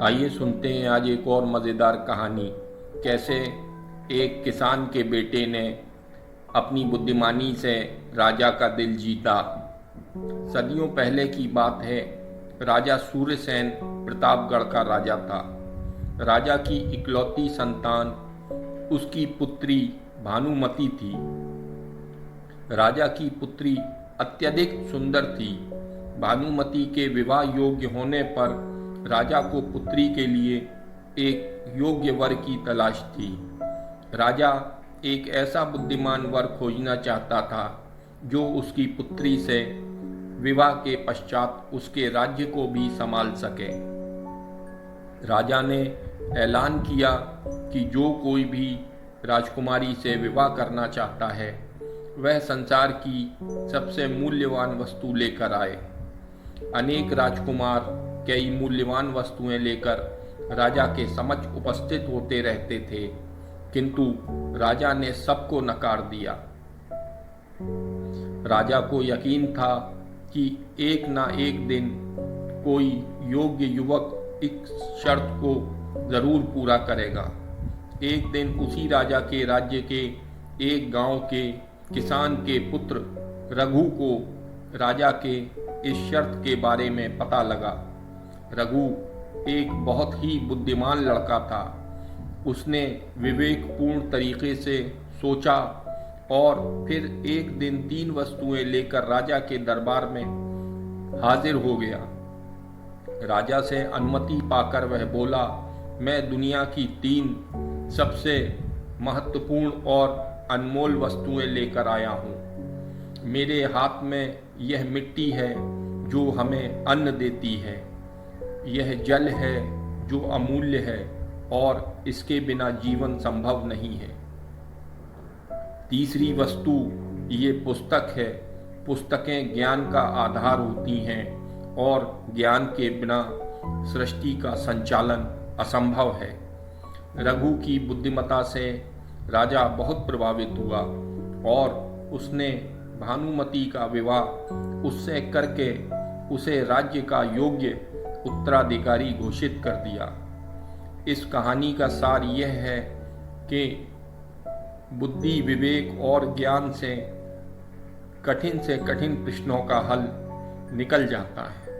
आइए सुनते हैं आज एक और मज़ेदार कहानी। कैसे एक किसान के बेटे ने अपनी बुद्धिमानी से राजा का दिल जीता। सदियों पहले की बात है। राजा सूर्यसेन प्रतापगढ़ का राजा था। राजा की इकलौती संतान उसकी पुत्री भानुमति थी। राजा की पुत्री अत्यधिक सुंदर थी। भानुमति के विवाह योग्य होने पर राजा को पुत्री के लिए एक योग्य वर की तलाश थी। राजा एक ऐसा बुद्धिमान वर खोजना चाहता था जो उसकी पुत्री से विवाह के पश्चात उसके राज्य को भी संभाल सके। राजा ने ऐलान किया कि जो कोई भी राजकुमारी से विवाह करना चाहता है वह संसार की सबसे मूल्यवान वस्तु लेकर आए। अनेक राजकुमार कई मूल्यवान वस्तुएं लेकर राजा के समक्ष उपस्थित होते रहते थे, किंतु राजा ने सबको नकार दिया। राजा को यकीन था कि एक ना एक दिन कोई योग्य युवक इस शर्त को जरूर पूरा करेगा। एक दिन उसी राजा के राज्य के एक गांव के किसान के पुत्र रघु को राजा के इस शर्त के बारे में पता लगा। रघु एक बहुत ही बुद्धिमान लड़का था। उसने विवेकपूर्ण तरीके से सोचा और फिर एक दिन 3 वस्तुएं लेकर राजा के दरबार में हाजिर हो गया। राजा से अनुमति पाकर वह बोला, मैं दुनिया की 3 सबसे महत्वपूर्ण और अनमोल वस्तुएं लेकर आया हूँ। मेरे हाथ में यह मिट्टी है जो हमें अन्न देती है, यह जल है जो अमूल्य है और इसके बिना जीवन संभव नहीं है। तीसरी वस्तु ये पुस्तक है। पुस्तकें ज्ञान का आधार होती हैं और ज्ञान के बिना सृष्टि का संचालन असंभव है। रघु की बुद्धिमत्ता से राजा बहुत प्रभावित हुआ और उसने भानुमति का विवाह उससे करके उसे राज्य का योग्य उत्तराधिकारी घोषित कर दिया। इस कहानी का सार यह है कि बुद्धि, विवेक और ज्ञान से कठिन प्रश्नों का हल निकल जाता है।